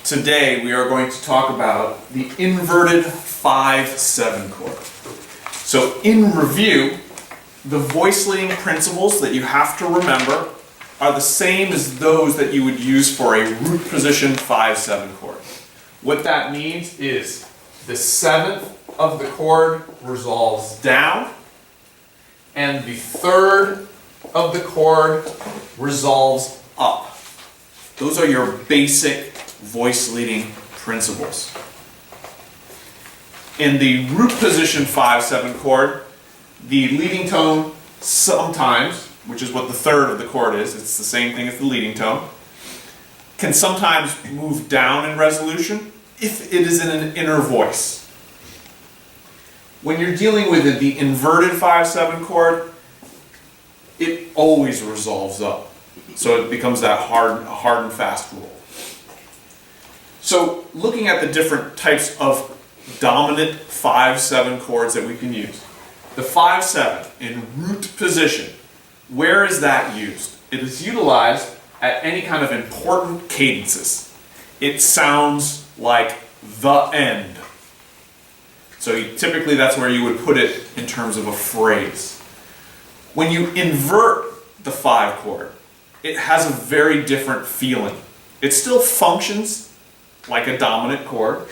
Today we are going to talk about the inverted 5-7 chord. So in review, the voice leading principles that you have to remember are the same as those that you would use for a root position 5-7 chord. What that means is the 7th of the chord resolves down and the 3rd of the chord resolves up. Those are your basic voice leading principles. In the root position 5-7 chord, the leading tone sometimes, which is what the 3rd of the chord is, it's the same thing as the leading tone, can sometimes move down in resolution if it is in an inner voice. When you're dealing with the inverted 5-7 chord, it always resolves up. So it becomes that hard and fast rule. So looking at the different types of dominant 5-7 chords that we can use. The 5-7 in root position, where is that used? It is utilized at any kind of important cadences. It sounds like the end. So typically that's where you would put it in terms of a phrase. When you invert the 5 chord, it has a very different feeling. It still functions like a dominant chord,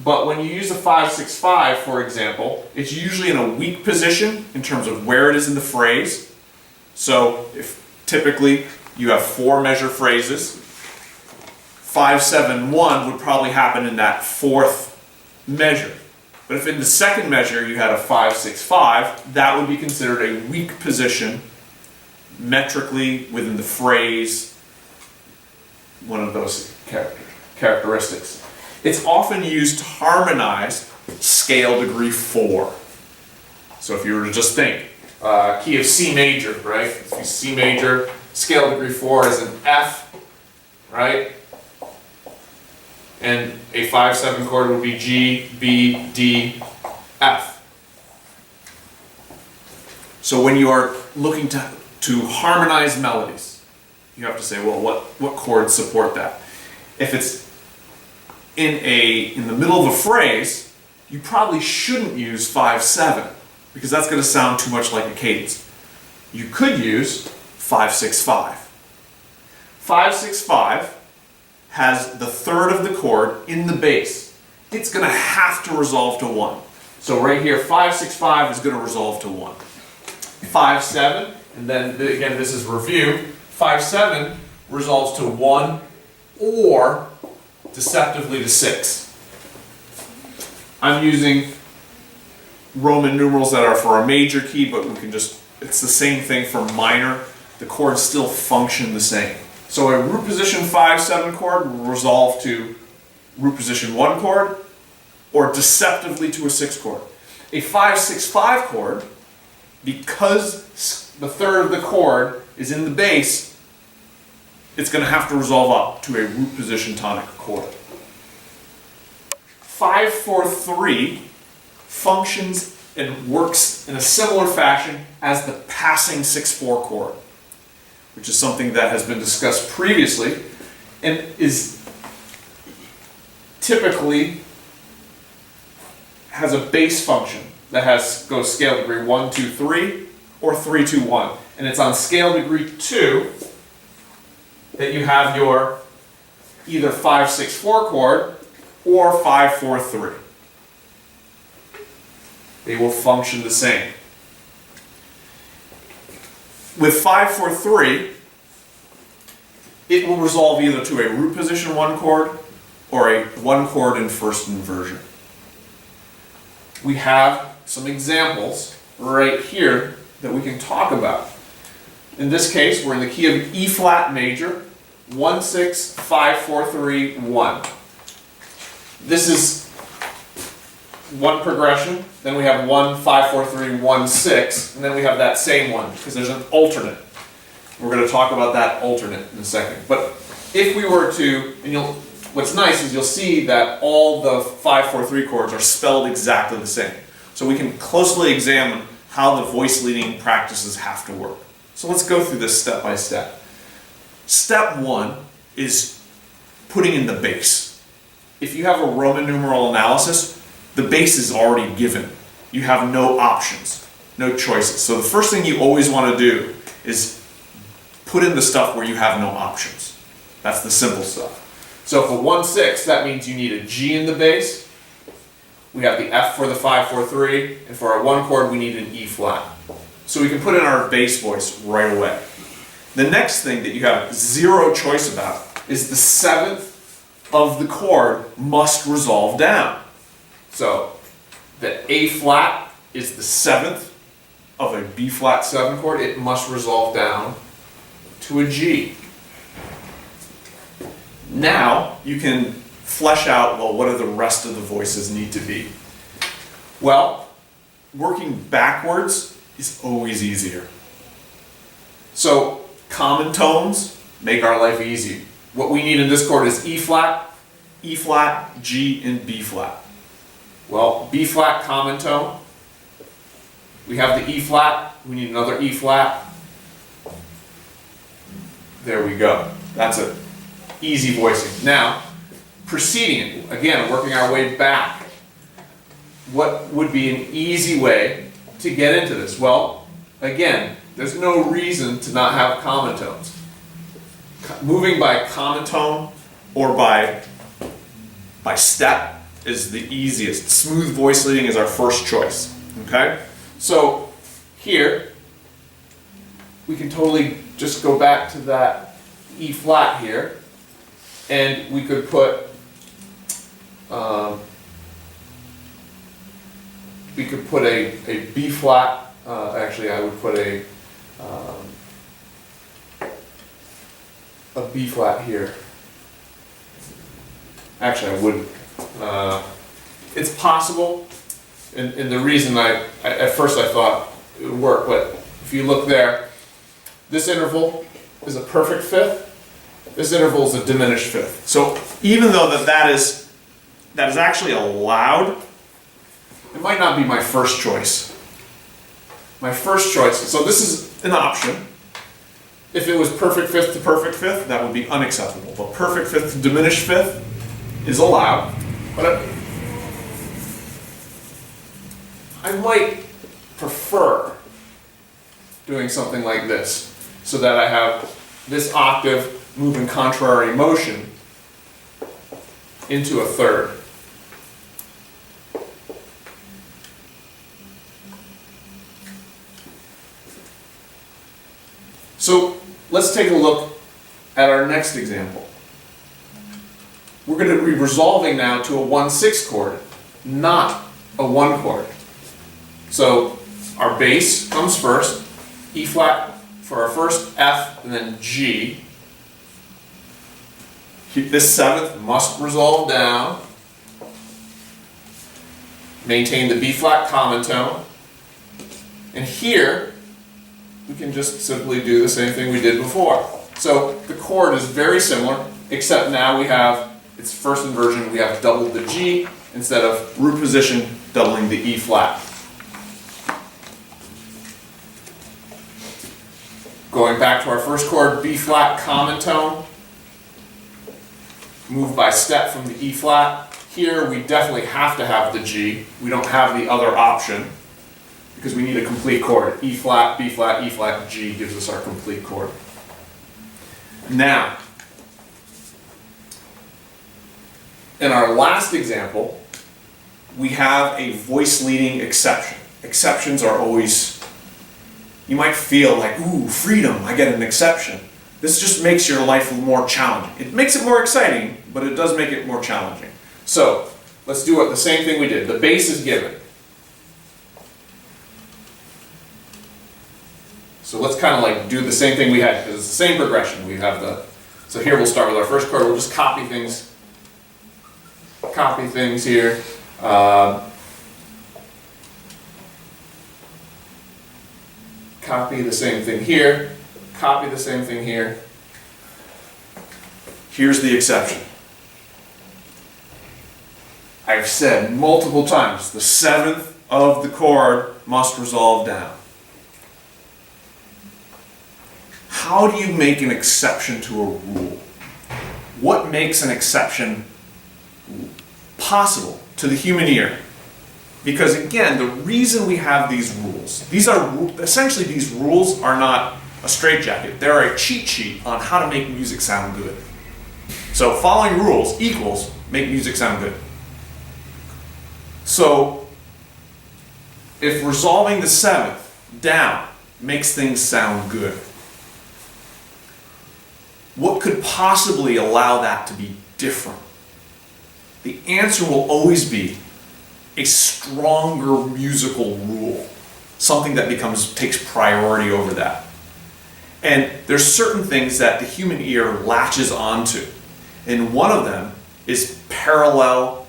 but when you use a 5-6-5, for example, it's usually in a weak position in terms of where it is in the phrase. So if typically you have 4 measure phrases, 5-7-1 would probably happen in that 4th measure. But if in the 2nd measure you had a 5-6-5, that would be considered a weak position metrically within the phrase, one of those characteristics. It's often used to harmonize scale degree 4. So if you were to just think, key of C major, right? C major, scale degree 4 is an F, right? And a 5-7 chord would be G, B, D, F. So when you are looking to harmonize melodies, you have to say, well, what chords support that? If it's in the middle of a phrase, you probably shouldn't use 5-7 because that's going to sound too much like a cadence. You could use 5-6-5. 5-6-5 has the 3rd of the chord in the bass. It's going to have to resolve to 1. So right here, 5-6-5 is going to resolve to 1. 5-7, and then again, this is review. 5-7 resolves to 1 or deceptively to 6. I'm using Roman numerals that are for a major key, but it's the same thing for minor. The chords still function the same. So a root position 5-7 chord will resolve to root position 1 chord or deceptively to a 6 chord. A 5-6-5 chord, because the 3rd of the chord is in the bass, it's going to have to resolve up to a root position tonic chord. 5-4-3 functions and works in a similar fashion as the passing 6-4 chord, which is something that has been discussed previously and is typically has a bass function that goes scale degree 1, 2, 3 or 3, 2, 1. And it's on scale degree 2 that you have your either 5-6-4 chord or 5-4-3. They will function the same. With 5-4-3, it will resolve either to a root position 1 chord or a 1 chord in first inversion. We have some examples right here that we can talk about. In this case, we're in the key of E flat major, 1-6, 5-4-3, 1. This is one progression, then we have 1, 5-4-3, 1-6, and then we have that same one, because there's an alternate. We're going to talk about that alternate in a second. But if we were to, what's nice is you'll see that all the 5-4-3 chords are spelled exactly the same. So we can closely examine how the voice leading practices have to work. So let's go through this step by step. Step 1 is putting in the bass. If you have a Roman numeral analysis, the bass is already given. You have no options, no choices. So the first thing you always want to do is put in the stuff where you have no options. That's the simple stuff. So for 1/6, that means you need a G in the bass. We have the F for the 5/4/3, and for our 1 chord, we need an E flat. So we can put in our bass voice right away. The next thing that you have zero choice about is the 7th of the chord must resolve down. So the A flat is the 7th of a B flat 7 chord. It must resolve down to a G. Now you can flesh out, well, what do the rest of the voices need to be? Well, working backwards is always easier. So common tones make our life easy. What we need in this chord is E flat, G, and B flat. Well, B flat common tone. We have the E flat, we need another E flat. There we go. That's it. Easy voicing. Now, proceeding, again, working our way back. What would be an easy way to get into this? Well, again, there's no reason to not have common tones. Moving by common tone or by step is the easiest. Smooth voice leading is our first choice. Okay? So here, we can totally just go back to that E flat here, and we could put a B flat. Actually, I would put a B flat here. Actually, I wouldn't. It's possible, and the reason at first I thought it would work, but if you look there, this interval is a perfect fifth. This interval is a diminished fifth. So even though that is actually allowed, it might not be my first choice. My first choice, so this is an option. If it was perfect fifth to perfect fifth, that would be unacceptable. But perfect fifth to diminished fifth is allowed. But I might prefer doing something like this, so that I have this octave move in contrary motion into a third. So let's take a look at our next example. We're going to be resolving now to a 1/6 chord, not a 1 chord. So our bass comes first, E flat for our first F, and then G. This 7th must resolve down. Maintain the B flat common tone. And here, we can just simply do the same thing we did before. So the chord is very similar, except now we have, its first inversion, we have doubled the G instead of root position doubling the E flat. Going back to our first chord, B flat common tone. Move by step from the E flat. Here we definitely have to have the G. We don't have the other option because we need a complete chord. E flat, B flat, E flat, G gives us our complete chord. Now, in our last example, we have a voice leading exception. Exceptions are always, you might feel like, ooh, freedom, I get an exception. This just makes your life more challenging. It makes it more exciting, but it does make it more challenging. So, let's do the same thing we did. The bass is given. So let's kind of like do the same thing we had, because it's the same progression. We have so here we'll start with our first chord. We'll just copy things here. Copy the same thing here. Copy the same thing here. Here's the exception. I've said multiple times, the 7th of the chord must resolve down. How do you make an exception to a rule? what makes an exception possible to the human ear. Because again, the reason we have these rules, essentially these rules are not a straitjacket, they're a cheat sheet on how to make music sound good. So following rules equals make music sound good. So if resolving the seventh down makes things sound good, what could possibly allow that to be different? The answer will always be a stronger musical rule, something that takes priority over that. And there's certain things that the human ear latches onto, and one of them is parallel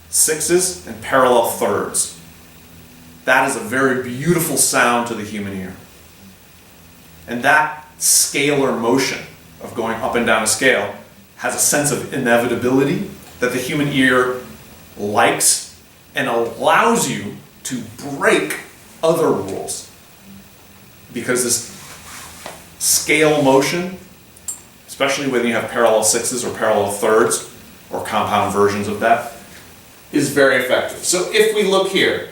sixths and parallel thirds. That is a very beautiful sound to the human ear. And that scalar motion of going up and down a scale has a sense of inevitability that the human ear likes and allows you to break other rules. Because this scale motion, especially when you have parallel sixths or parallel thirds or compound versions of that, is very effective. So if we look here,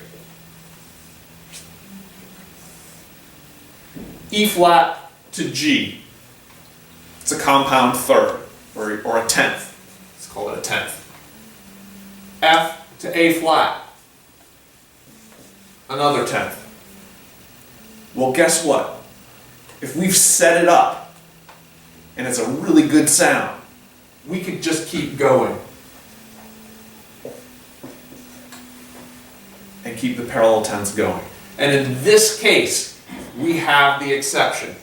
E flat to G, it's a compound third or a tenth. Let's call it a tenth. F to A flat, another tenth. Well, guess what? If we've set it up and it's a really good sound, we could just keep going and keep the parallel tenths going. And in this case, we have the exception.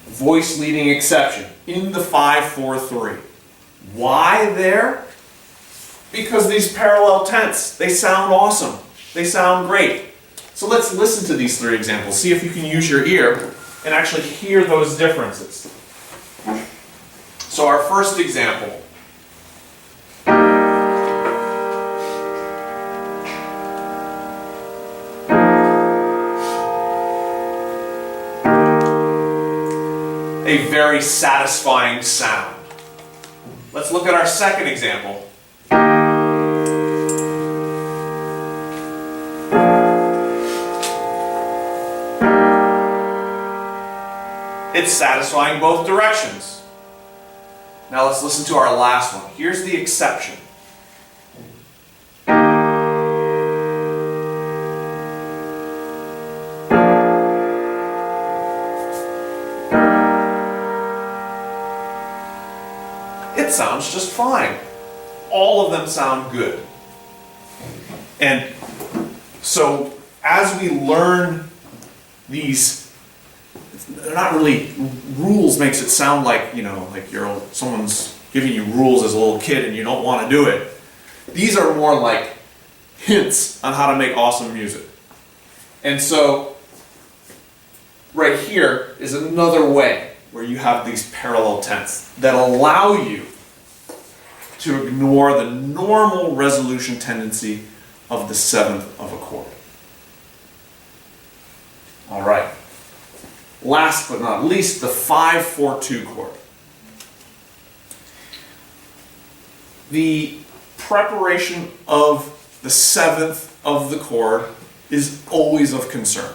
Voice leading exception in the 5-4-3. Why there? Because these parallel tenths, they sound awesome. They sound great. So let's listen to these three examples. See if you can use your ear and actually hear those differences. So our first example. A very satisfying sound. Let's look at our second example. It's satisfying both directions. Now let's listen to our last one. Here's the exception. It sounds just fine. All of them sound good. And so as we learn these, they're not really rules, makes it sound like, like someone's giving you rules as a little kid and you don't want to do it. These are more like hints on how to make awesome music. And so right here is another way where you have these parallel tenths that allow you to ignore the normal resolution tendency of the seventh of a chord. All right. Last but not least, the 5-4-2 chord. The preparation of the seventh of the chord is always of concern,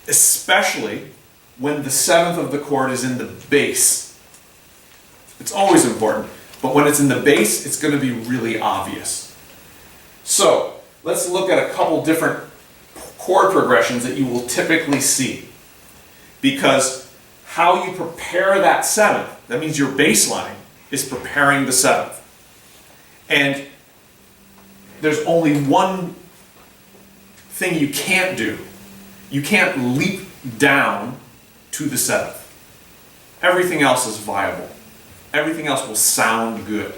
especially when the seventh of the chord is in the bass. It's always important, but when it's in the bass, it's going to be really obvious. So let's look at a couple different chord progressions that you will typically see. Because how you prepare that seventh, that means your bass line is preparing the seventh. And there's only one thing you can't do. You can't leap down to the seventh. Everything else is viable. Everything else will sound good.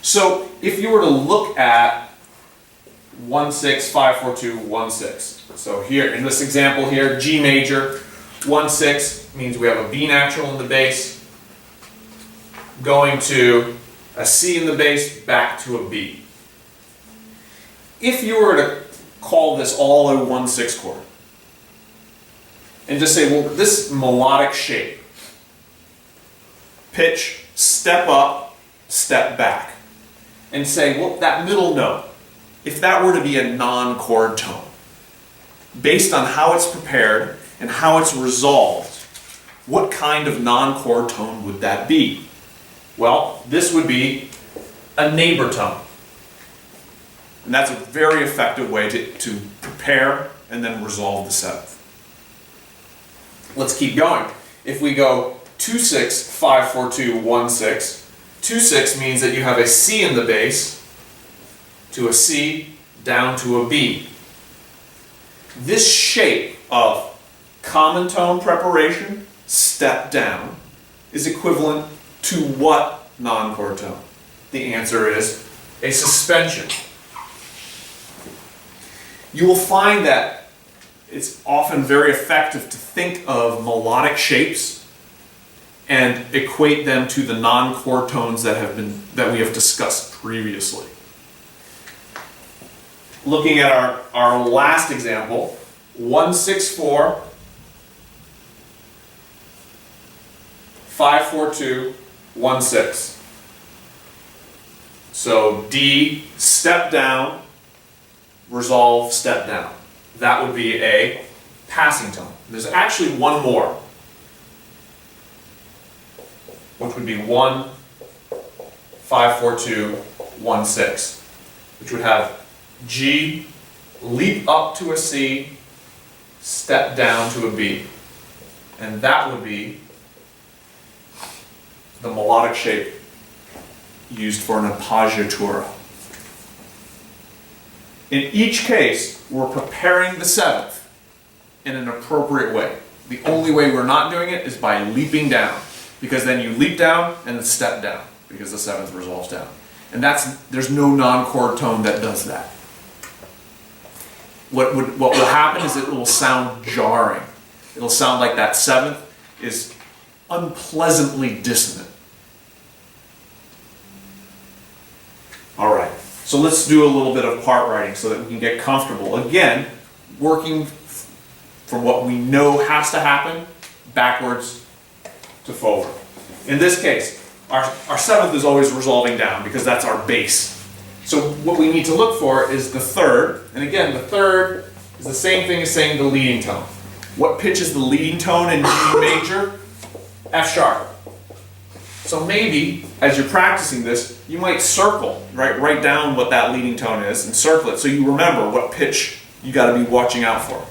So if you were to look at 1-6, 5-4-2, 1-6. So here, in this example here, G major, 1-6 means we have a B natural in the bass, going to a C in the bass, back to a B. If you were to call this all a 1-6 chord, and just say, well, this melodic shape, pitch, step up, step back. And say, well, that middle note, if that were to be a non-chord tone, based on how it's prepared and how it's resolved, what kind of non-chord tone would that be? Well, this would be a neighbor tone. And that's a very effective way to prepare and then resolve the seventh. Let's keep going. If we go 2-6, 5-4-2, 1-6, 2-6 means that you have a C in the bass to a C down to a B. This shape of common tone preparation, step down, is equivalent to what non-chord tone? The answer is a suspension. You will find that it's often very effective to think of melodic shapes and equate them to the non-chord tones that we have discussed previously. Looking at our last example, 1-6-4, 5-4-2, 1-6. So D, step down, resolve, step down. That would be a passing tone. There's actually one more, which would be 1-5-4-2, 1-6, which would have G, leap up to a C, step down to a B. And that would be the melodic shape used for an appoggiatura. In each case, we're preparing the seventh in an appropriate way. The only way we're not doing it is by leaping down, because then you leap down and then step down, because the seventh resolves down. And there's no non-chord tone that does that. What will happen is it will sound jarring. It'll sound like that seventh is unpleasantly dissonant. All right, so let's do a little bit of part writing so that we can get comfortable. Again, working from what we know has to happen, backwards to forward. In this case, our seventh is always resolving down because that's our bass. So what we need to look for is the third, and again, the third is the same thing as saying the leading tone. What pitch is the leading tone in G major? F sharp. So maybe, as you're practicing this, you might circle, write down what that leading tone is and circle it so you remember what pitch you got to be watching out for.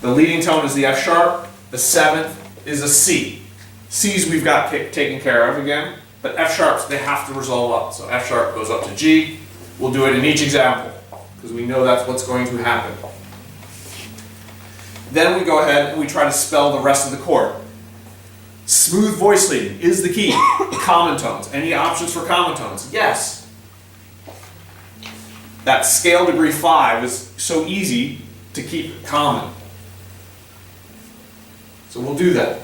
The leading tone is the F sharp, the seventh is a C. C's we've got taken care of again, but F sharps, they have to resolve up. So F sharp goes up to G. We'll do it in each example because we know that's what's going to happen. Then we go ahead and we try to spell the rest of the chord. Smooth voice leading is the key. Common tones. Any options for common tones? Yes. That scale degree 5 is so easy to keep common. So we'll do that.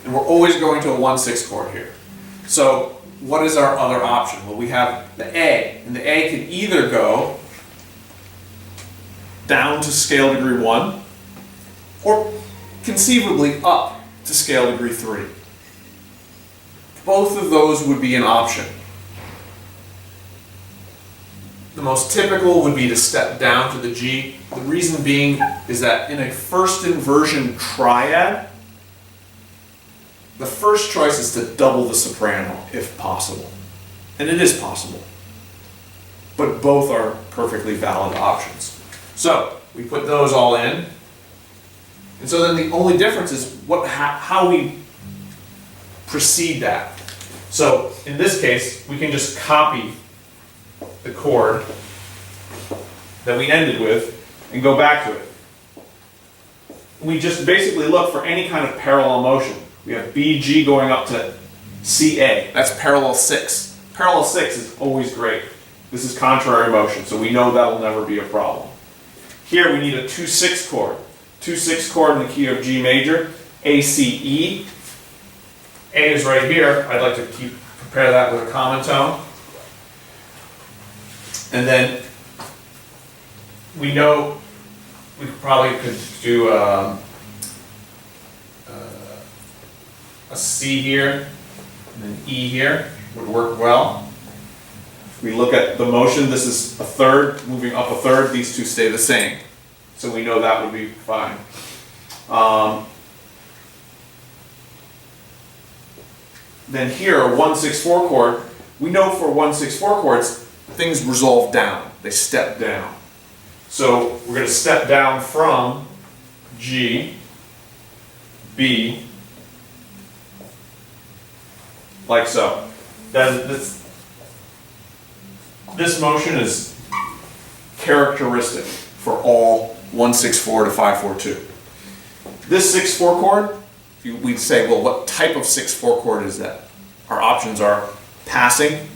And we're always going to a 1-6 chord here. So what is our other option? Well, we have the A, and the A can either go down to scale degree 1 or conceivably up to scale degree 3. Both of those would be an option. The most typical would be to step down to the G. The reason being is that in a first inversion triad, the first choice is to double the soprano if possible. And it is possible. But both are perfectly valid options. So we put those all in. And so then the only difference is how we precede that. So in this case, we can just copy the chord that we ended with and go back to it. We just basically look for any kind of parallel motion. We have B, G going up to CA. That's parallel 6. Parallel 6 is always great. This is contrary motion, so we know that'll never be a problem. Here we need a 2-6 chord. 2-6 chord in the key of G major, A, C, E. A is right here. I'd like to prepare that with a common tone. And then we know we probably could do a a C here and an E here would work well. If we look at the motion, this is a third, moving up a third, these two stay the same. So we know that would be fine. Then here, a 1-6-4 chord, we know for 1-6-4 chords, things resolve down, they step down. So we're going to step down from G, B, like so. This motion is characteristic for all 1-6-4 to 5-4-2. This 6-4 chord, we'd say, well, what type of 6-4 chord is that? Our options are passing,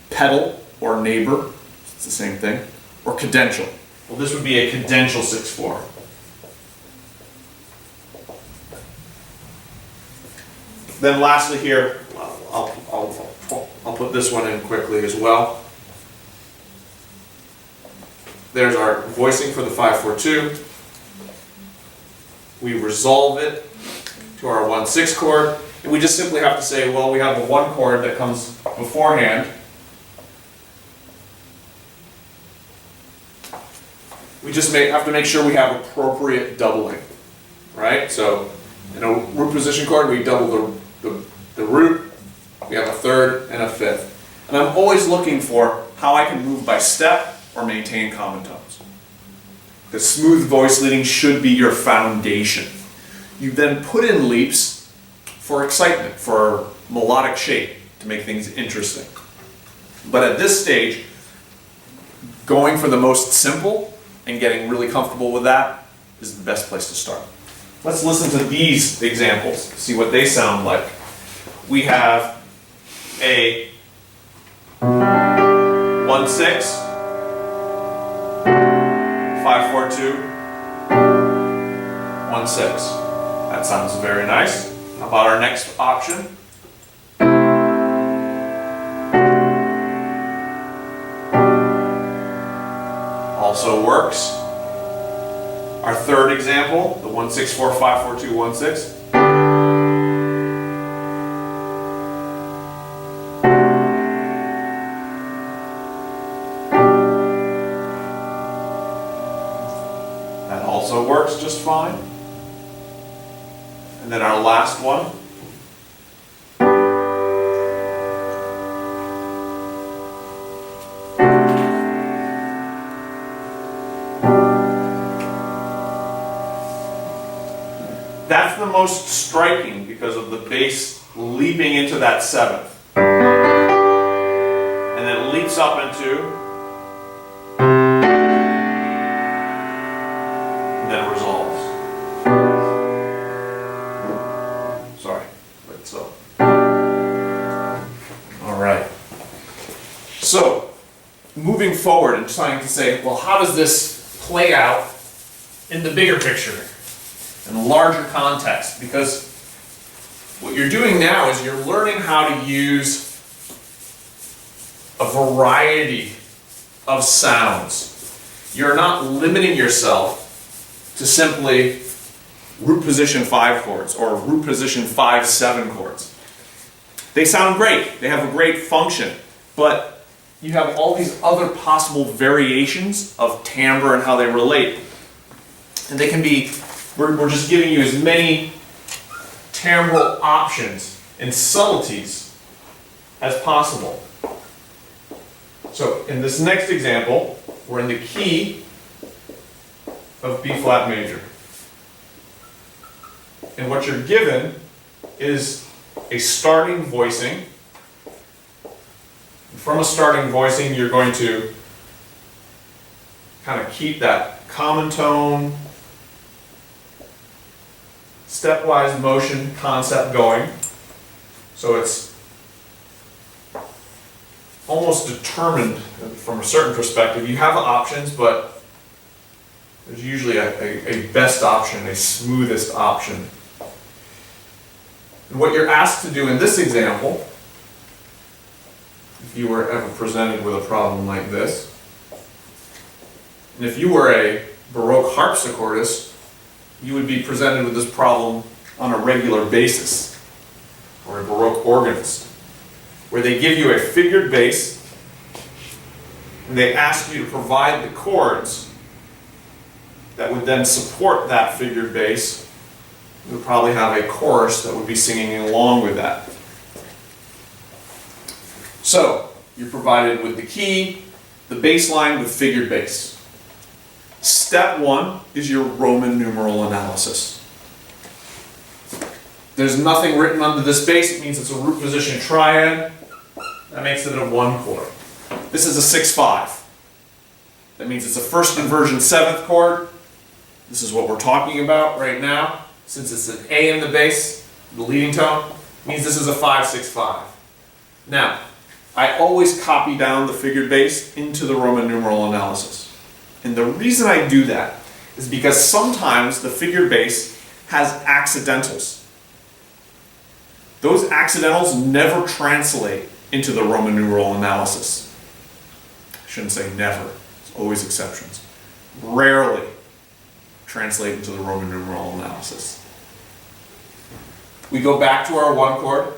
pedal or neighbor, it's the same thing, or cadential. Well, this would be a cadential 6-4. Then lastly here, I'll put this one in quickly as well. There's our voicing for the 5-4-2. We resolve it to our 1-6 chord, and we just simply have to say, well, we have the 1 chord that comes beforehand. We just have to make sure we have appropriate doubling, right? So in a root position chord, we double the root, we have a third and a fifth. And I'm always looking for how I can move by step or maintain common tones. The smooth voice leading should be your foundation. You then put in leaps for excitement, for melodic shape, to make things interesting. But at this stage, going for the most simple and getting really comfortable with that is the best place to start. Let's listen to these examples, see what they sound like. We have a 1-6, 5-4-2, 1-6. That sounds very nice. How about our next option? Also works. Our third example, the 1-6-4, 5-4-2, 1-6. That also works just fine. And then our last one. That's the most striking because of the bass leaping into that seventh. And then it leaps up into, and then it resolves. Sorry, like so. All right. So, moving forward and trying to say, well, how does this play out in the bigger picture? In a larger context, because what you're doing now is you're learning how to use a variety of sounds. You're not limiting yourself to simply root position 5 chords or root position 5-7 chords. They sound great, they have a great function, but you have all these other possible variations of timbre and how they relate. And they can be, we're just giving you as many timbral options and subtleties as possible. So in this next example, we're in the key of B flat major. And what you're given is a starting voicing. From a starting voicing, you're going to kind of keep that common tone, stepwise motion concept going. So it's almost determined from a certain perspective. You have options, but there's usually a best option, a smoothest option. And what you're asked to do in this example, if you were ever presented with a problem like this, and if you were a Baroque harpsichordist, you would be presented with this problem on a regular basis, or a Baroque organist, where they give you a figured bass and they ask you to provide the chords that would then support that figured bass. You would probably have a chorus that would be singing along with that. So, you're provided with the key, the bass line with figured bass. Step one is your Roman numeral analysis. There's nothing written under this bass. It means it's a root position triad. That makes it a 1 chord. This is a 6/5. That means it's a first inversion 7th chord. This is what we're talking about right now. Since it's an A in the bass, the leading tone, means this is a 5/6/5. Now, I always copy down the figured bass into the Roman numeral analysis. And the reason I do that is because sometimes the figured bass has accidentals. Those accidentals never translate into the Roman numeral analysis. I shouldn't say never, there's always exceptions. Rarely translate into the Roman numeral analysis. We go back to our 1 chord.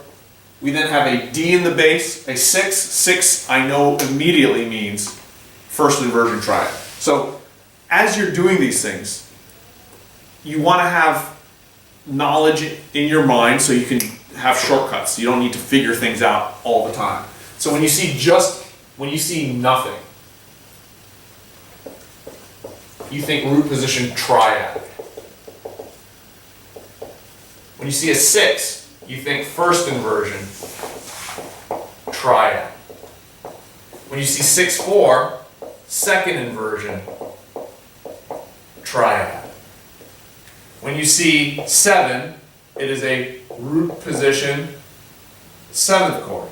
We then have a D in the bass, a 6. 6 I know immediately means first inversion triad. So as you're doing these things, you want to have knowledge in your mind so you can have shortcuts. You don't need to figure things out all the time. So when you see nothing, you think root position triad. When you see a 6, you think first inversion triad. When you see 6/4, second inversion triad. When you see 7, it is a root position 7th chord.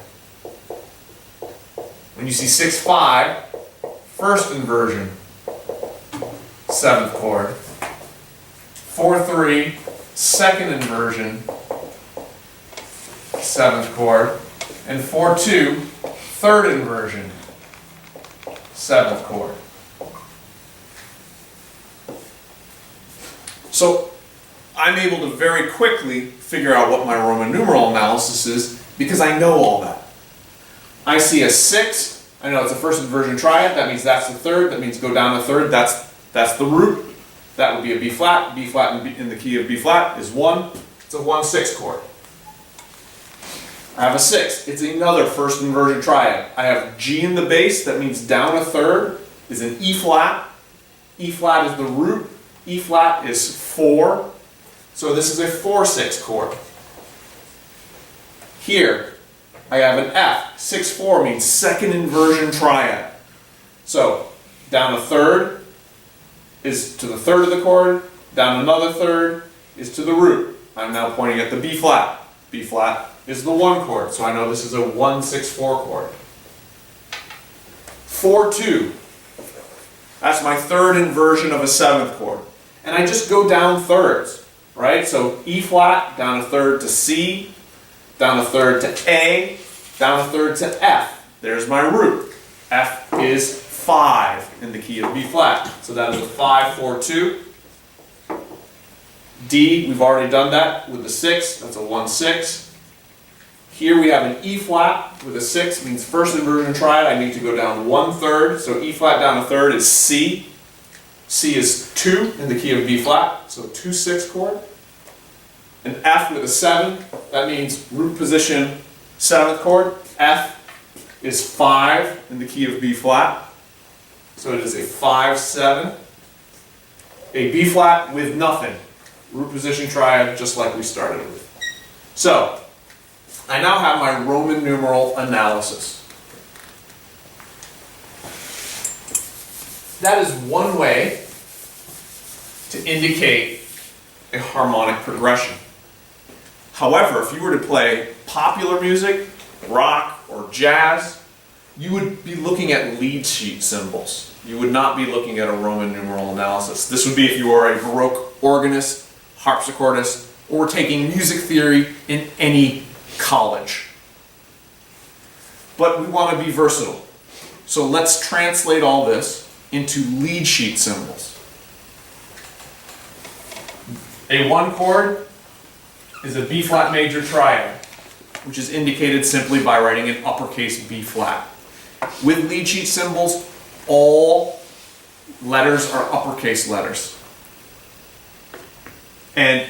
When you see 6/5, first inversion 7th chord. 4/3, second inversion 7th chord. And 4/2, third inversion 7th chord. So I'm able to very quickly figure out what my Roman numeral analysis is because I know all that. I see a 6, I know it's a first inversion triad, that means that's the third, that means go down a third, that's the root. That would be a B flat in the key of B flat is 1, it's a 1/6 chord. I have a 6, it's another first inversion triad. I have G in the bass, that means down a third is an E flat. E flat is the root, E flat is 4. So this is a 4/6 chord. Here, I have an F. 6/4 means second inversion triad. So, down a third is to the third of the chord, down another third is to the root. I'm now pointing at the B flat. B flat is the 1 chord, so I know this is a 1/6/4 chord. 4/2, that's my third inversion of a 7th chord. And I just go down thirds. Right? So E flat, down a third to C, down a third to A, down a third to F. There's my root. F is 5 in the key of B flat. So that is a 5/4/2. D, we've already done that with the 6, that's a 1/6. Here we have an E flat with a 6, means first inversion triad, I need to go down 1/3, so E flat down a third is C. C is 2 in the key of B flat, so 2/6 chord. An F with a 7, that means root position 7th chord. F is 5 in the key of B flat, so it is a 5/7. A B flat with nothing, root position triad just like we started with. So, I now have my Roman numeral analysis. That is one way to indicate a harmonic progression. However, if you were to play popular music, rock, or jazz, you would be looking at lead sheet symbols. You would not be looking at a Roman numeral analysis. This would be if you were a Baroque organist, harpsichordist, or taking music theory in any college. But we want to be versatile. So let's translate all this into lead sheet symbols. A 1 chord is a B flat major triad, which is indicated simply by writing an uppercase B flat. With lead sheet symbols, all letters are uppercase letters. And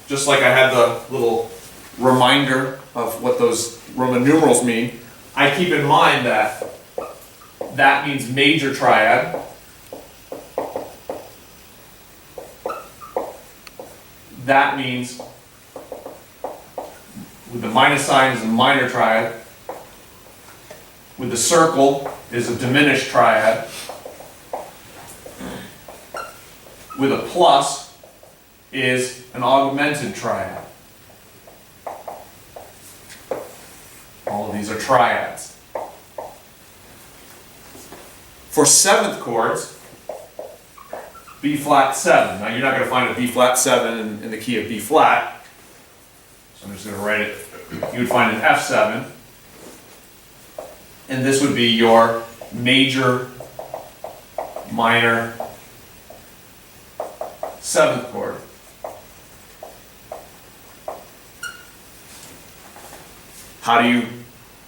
just like I had the little reminder of what those Roman numerals mean, I keep in mind that that means major triad. That means with the minus sign is a minor triad. With the circle is a diminished triad. With a plus is an augmented triad. All of these are triads. For seventh chords, B flat 7. Now you're not going to find a B flat 7 in the key of B flat. So I'm just going to write it. You would find an F7. And this would be your major, minor, seventh chord. How do you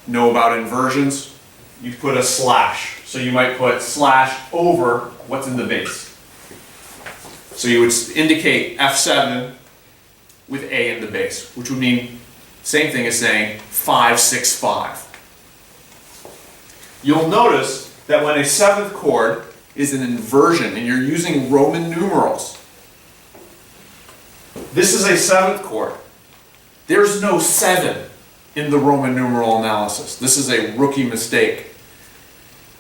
know about inversions? You put a slash. So you might put slash over what's in the bass. So you would indicate F7 with A in the bass, which would mean same thing as saying 5, 6, 5. You'll notice that when a seventh chord is an inversion and you're using Roman numerals, this is a seventh chord. There's no 7 in the Roman numeral analysis. This is a rookie mistake.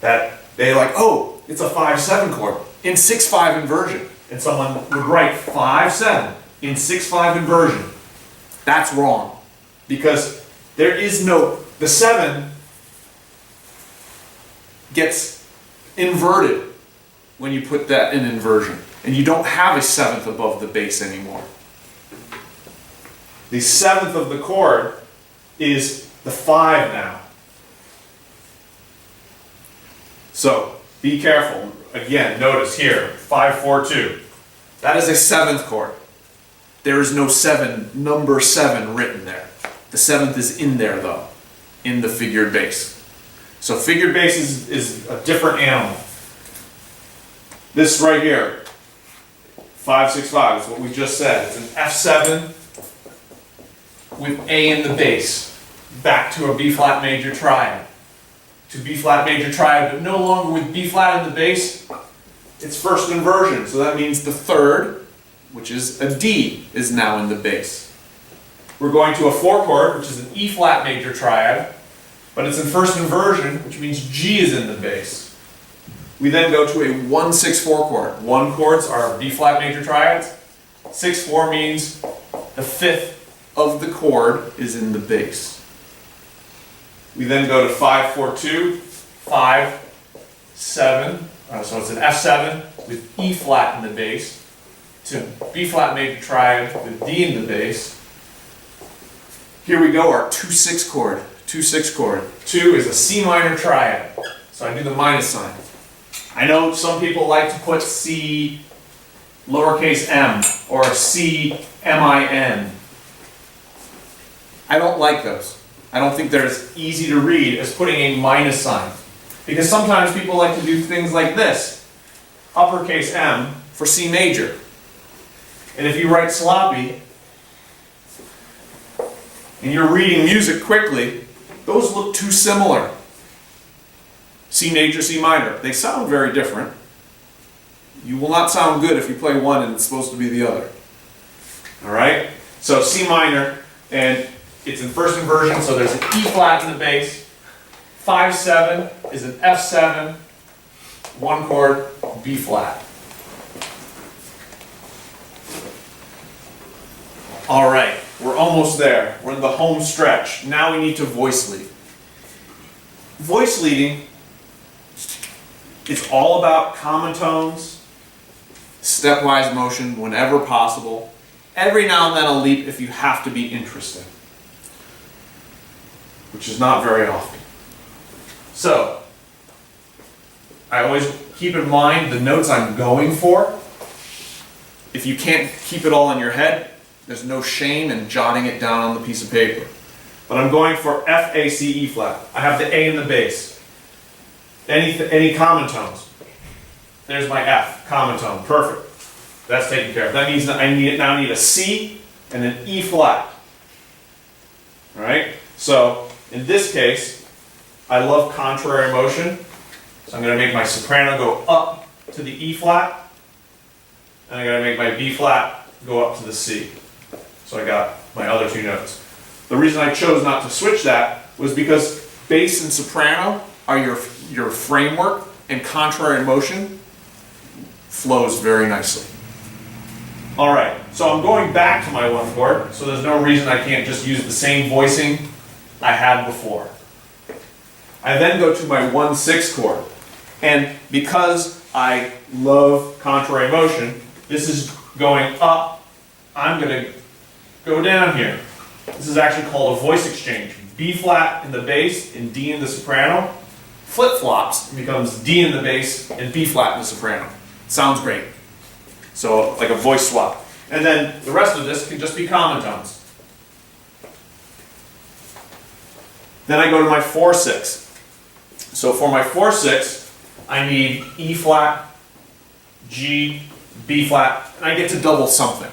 That they like, oh, it's a 5-7 chord in 6-5 inversion. And someone would write 5-7 in 6-5 inversion. That's wrong. Because there is no, the 7 gets inverted when you put that in inversion. And you don't have a 7th above the bass anymore. The 7th of the chord is the 5 now. So, be careful. Again, notice here, 5, 4, 2. That is a 7th chord. There is no 7, number 7 written there. The 7th is in there though, in the figured bass. So figured bass is a different animal. This right here, 5, 6, 5, is what we just said. It's an F7 with A in the bass. Back to a B flat major triad. To B flat major triad, but no longer with B flat in the bass. It's first inversion, so that means the third, which is a D, is now in the bass. We're going to a 4 chord, which is an E flat major triad, but it's in first inversion, which means G is in the bass. We then go to a 1-6-4 chord. 1 chords are B flat major triads. 6-4 means the 5th of the chord is in the bass. We then go to 5, 4, 2, 5, 7. So it's an F7 with E flat in the bass to B flat major triad with D in the bass. Here we go, our 2-6 chord. 2-6 chord. 2 is a C minor triad. So I do the minus sign. I know some people like to put C lowercase m or C min. I don't like those. I don't think they're as easy to read as putting a minus sign. Because sometimes people like to do things like this. Uppercase M for C major. And if you write sloppy, and you're reading music quickly, those look too similar. C major, C minor. They sound very different. You will not sound good if you play one and it's supposed to be the other. Alright? So C minor, and it's in first inversion, so there's an E flat in the bass. 5-7 is an F7, 1 chord, B flat. All right, we're almost there. We're in the home stretch. Now we need to voice lead. Voice leading is all about common tones, stepwise motion whenever possible. Every now and then a leap if you have to be interesting, which is not very often. So, I always keep in mind the notes I'm going for. If you can't keep it all in your head, There's no shame in jotting it down on the piece of paper. But I'm going for F, A, C, E flat. I have the A in the bass. Any common tones? There's my F, common tone, perfect. That's taken care of. That means that I now need a C and an E flat. All right? So in this case, I love contrary motion. So I'm going to make my soprano go up to the E flat, and I'm going to make my B flat go up to the C. So I got my other two notes. The reason I chose not to switch that was because bass and soprano are your framework, and contrary motion flows very nicely. All right, so I'm going back to my 1 chord, so there's no reason I can't just use the same voicing I had before. I then go to my 1/6 chord, and because I love contrary motion, this is going up. I'm going to go down here. This is actually called a voice exchange. B flat in the bass and D in the soprano. Flip-flops, becomes D in the bass and B flat in the soprano. Sounds great. So like a voice swap. And then the rest of this can just be common tones. Then I go to my 4/6. So for my 4/6, I need E flat, G, B flat, and I get to double something.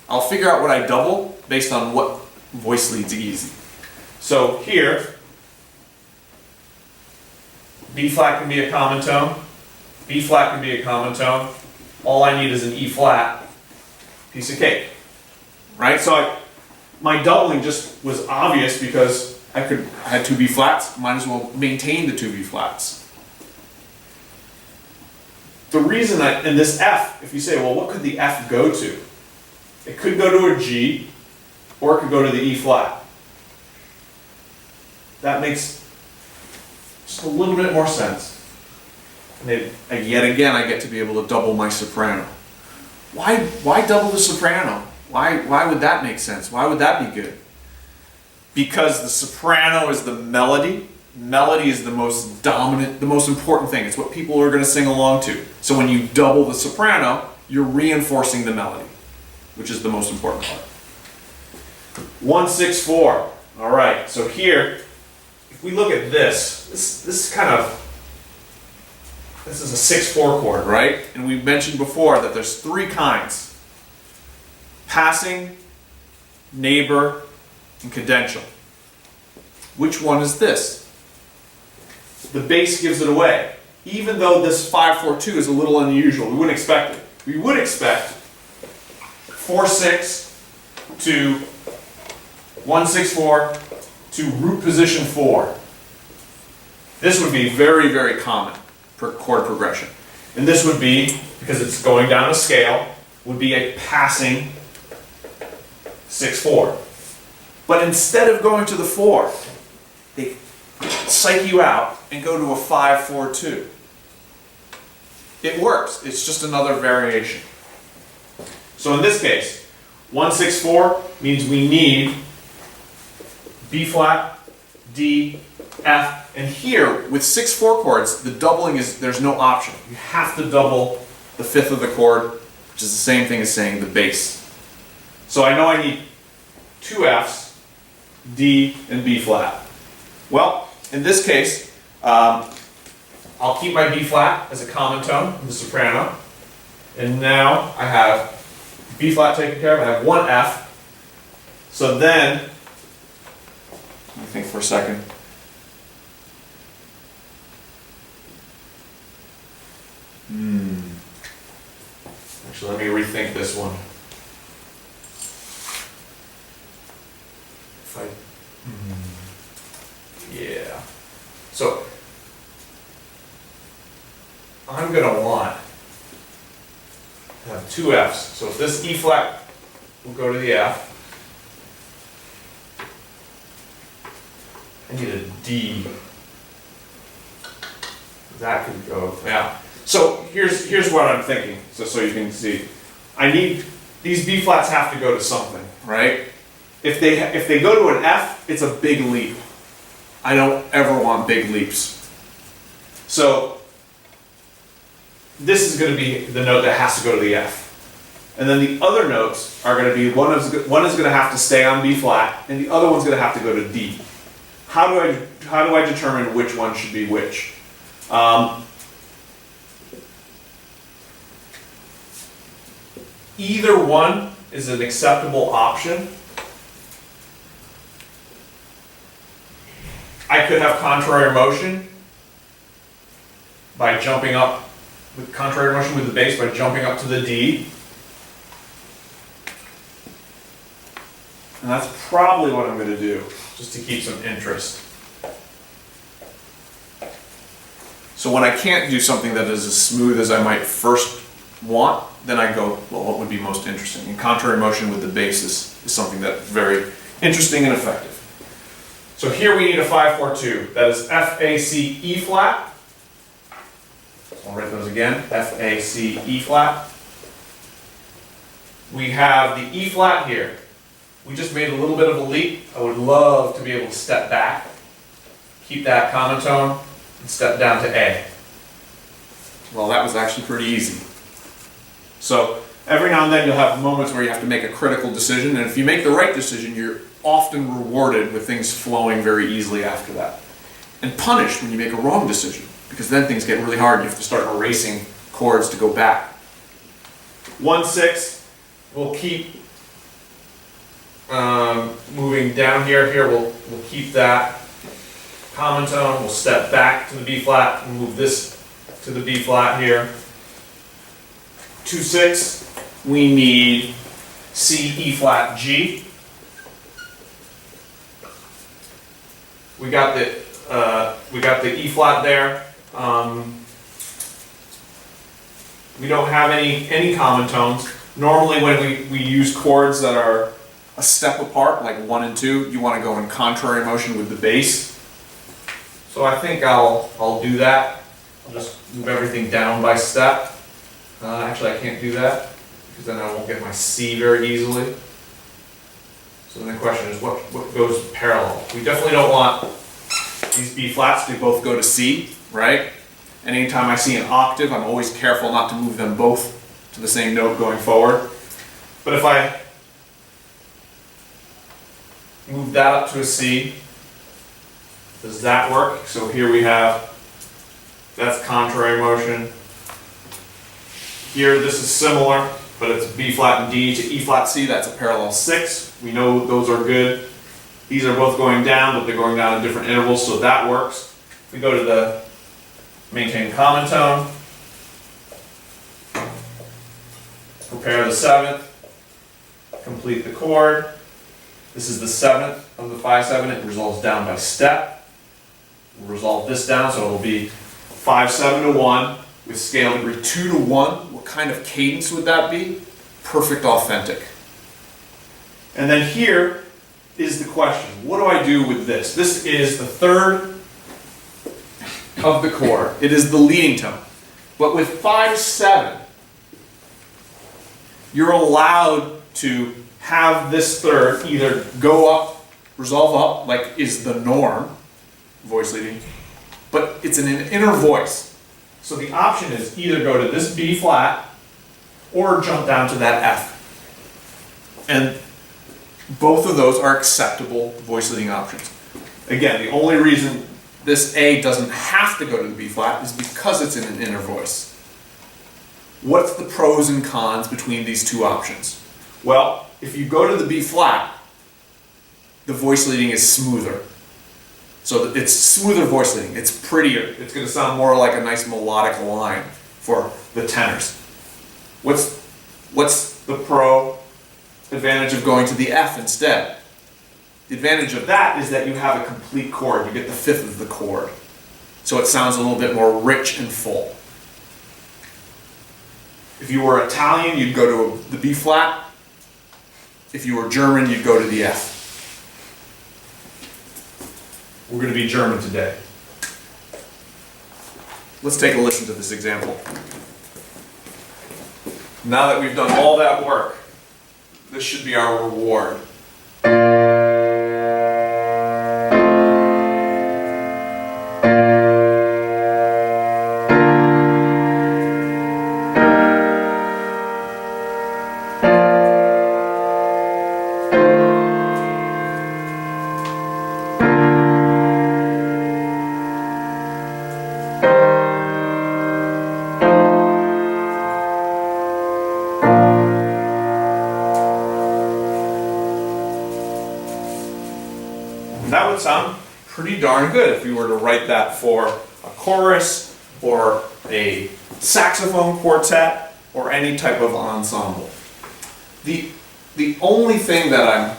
I'll figure out what I double based on what voice lead's easy. So here, B flat can be a common tone, B flat can be a common tone. All I need is an E flat, piece of cake. Right? So my doubling just was obvious because I had two B flats, might as well maintain the two B flats. The reason and this F, if you say, well, what could the F go to? It could go to a G, or it could go to the E flat. That makes just a little bit more sense. And yet again, I get to be able to double my soprano. Why double the soprano? Why would that make sense? Why would that be good? Because the soprano is the melody. Melody is the most dominant, the most important thing. It's what people are going to sing along to. So when you double the soprano, you're reinforcing the melody, which is the most important part. 1/6/4. All right, so here, if we look at this is kind of, this is a 6/4 chord, right? And we mentioned before that there's three kinds: passing, neighbor, and cadential. Which one is this? The bass gives it away. Even though this 5/4/2 is a little unusual, we wouldn't expect it. We would expect 4/6 to 1/6/4 to root position 4. This would be very, very common per chord progression. And this would be, because it's going down a scale, would be a passing 6/4. But instead of going to the 4, they psych you out and go to a 5/4/2. It works. It's just another variation. So in this case, 1/6/4 means we need B flat, D, F, and here with 6/4 chords, the doubling is, there's no option. You have to double the fifth of the chord, which is the same thing as saying the bass. So I know I need two Fs, D, and B flat. Well, in this case, I'll keep my B flat as a common tone in the soprano, and now I have B flat taken care of. I have one F. So then, let me think for a second. Actually, let me rethink this one. If I, yeah. So I'm going to want to have two Fs. So if this E flat will go to the F, I need a D. That could go, yeah. So here's what I'm thinking, so you can see. I need, these B flats have to go to something, right? If they go to an F, it's a big leap. I don't ever want big leaps. So this is going to be the note that has to go to the F. And then the other notes are going to be, one is going to have to stay on B flat, and the other one's going to have to go to D. How do I determine which one should be which? Either one is an acceptable option. I could have contrary motion by jumping up, with contrary motion with the bass by jumping up to the D. And that's probably what I'm going to do, just to keep some interest. So when I can't do something that is as smooth as I might first want, then I go, well, what would be most interesting? And contrary motion with the bass is something that's very interesting and effective. So here we need a 5-4-2. That is F, A, C, E flat. I'll write those again. F, A, C, E flat. We have the E flat here. We just made a little bit of a leap. I would love to be able to step back, keep that common tone, and step down to A. Well, that was actually pretty easy. So every now and then you'll have moments where you have to make a critical decision, and if you make the right decision, you're often rewarded with things flowing very easily after that. And punished when you make a wrong decision, because then things get really hard. You have to start erasing chords to go back. 1-6, we'll keep moving down here. We'll keep that common tone. We'll step back to the B flat and move this to the B flat here. 2-6, we need C, E flat, G. We got the E flat there. We don't have any common tones. Normally when we use chords that are a step apart, like 1 and 2, you want to go in contrary motion with the bass. So I think I'll do that. I'll just move everything down by step. Actually, I can't do that because then I won't get my C very easily. So then the question is, what goes parallel? We definitely don't want these B flats to both go to C, right? And anytime I see an octave, I'm always careful not to move them both to the same note going forward. But if I move that up to a C, does that work? So here we have, that's contrary motion. Here this is similar, but it's B flat and D to E flat C, that's a parallel 6. We know those are good. These are both going down, but they're going down in different intervals, so that works. We go to the maintain common tone. Prepare the 7th. Complete the chord. This is the 7th of the 5-7. It resolves down by step. We'll resolve this down, so it'll be 5-7 to 1 with scale degree 2 to 1. What kind of cadence would that be? Perfect authentic. And then here is the question. What do I do with this? This is the 3rd of the chord. It is the leading tone. But with 5-7, you're allowed to have this 3rd either go up, resolve up, like is the norm, voice leading, but it's in an inner voice. So the option is either go to this B flat or jump down to that F. And both of those are acceptable voice leading options. Again, the only reason this A doesn't have to go to the B flat is because it's in an inner voice. What's the pros and cons between these two options? Well, if you go to the B flat, the voice leading is smoother. So it's smoother voice leading. It's prettier. It's going to sound more like a nice melodic line for the tenors. What's the pro advantage of going to the F instead? The advantage of that is that you have a complete chord. You get the 5th of the chord. So it sounds a little bit more rich and full. If you were Italian, you'd go to the B flat. If you were German, you'd go to the F. We're going to be German today. Let's take a listen to this example. Now that we've done all that work, this should be our reward. And that would sound pretty darn good if you were to write that for a chorus or a saxophone quartet or any type of ensemble. The only thing that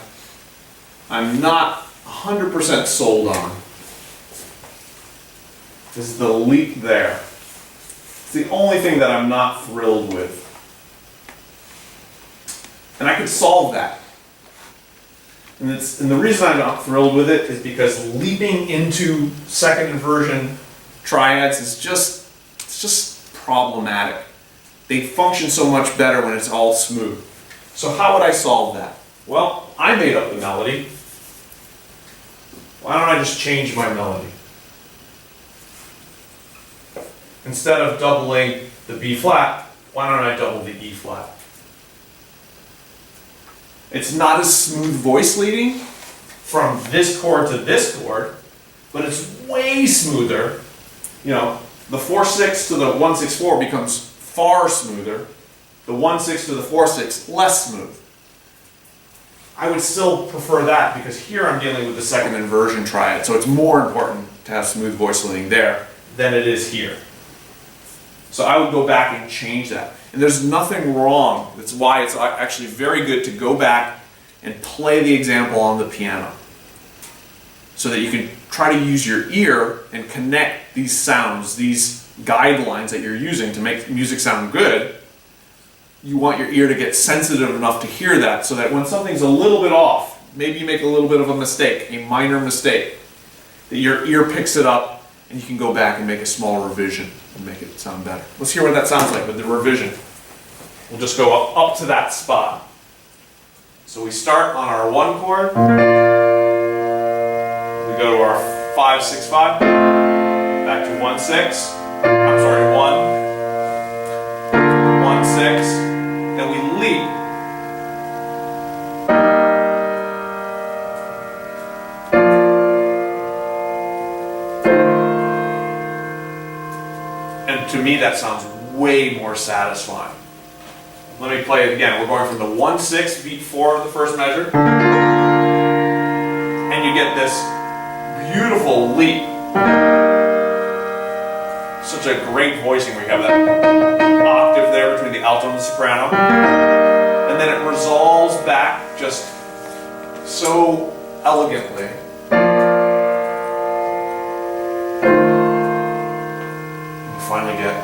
I'm not 100% sold on is the leap there. It's the only thing that I'm not thrilled with. And I could solve that. And the reason I'm not thrilled with it is because leaping into second inversion triads is just problematic. They function so much better when it's all smooth. So how would I solve that? Well, I made up the melody. Why don't I just change my melody? Instead of doubling the B flat, why don't I double the E flat? It's not as smooth voice leading from this chord to this chord, but it's way smoother. You know, the 4/6 to the 1/6/4 becomes far smoother. The 1/6 to the 4/6 less smooth. I would still prefer that because here I'm dealing with the second inversion triad, so it's more important to have smooth voice leading there than it is here. So I would go back and change that. And there's nothing wrong. That's why it's actually very good to go back and play the example on the piano so that you can try to use your ear and connect these sounds, these guidelines that you're using to make music sound good. You want your ear to get sensitive enough to hear that so that when something's a little bit off, maybe you make a little bit of a mistake, a minor mistake, that your ear picks it up and you can go back and make a small revision and make it sound better. Let's hear what that sounds like with the revision. We'll just go up to that spot. So we start on our 1 chord. We go to our 5/6/5. Back to 1/6. I'm sorry, 1, 1/6. Then we leap. And to me that sounds way more satisfying. Let me play it again. We're going from the 1/6, beat 4 of the first measure. And you get this beautiful leap. Such a great voicing where you have that octave there between the alto and the soprano. And then it resolves back just so elegantly. You finally get,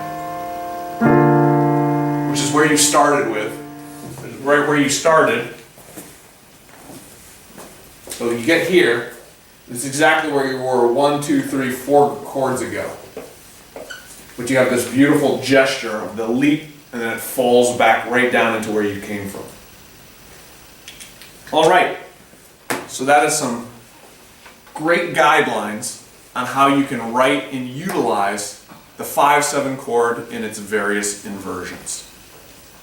which is where you started with, right where you started. So you get here, this is exactly where you were 1, 2, 3, 4 chords ago. But you have this beautiful gesture of the leap, and then it falls back right down into where you came from. All right, so that is some great guidelines on how you can write and utilize the 5/7 chord in its various inversions.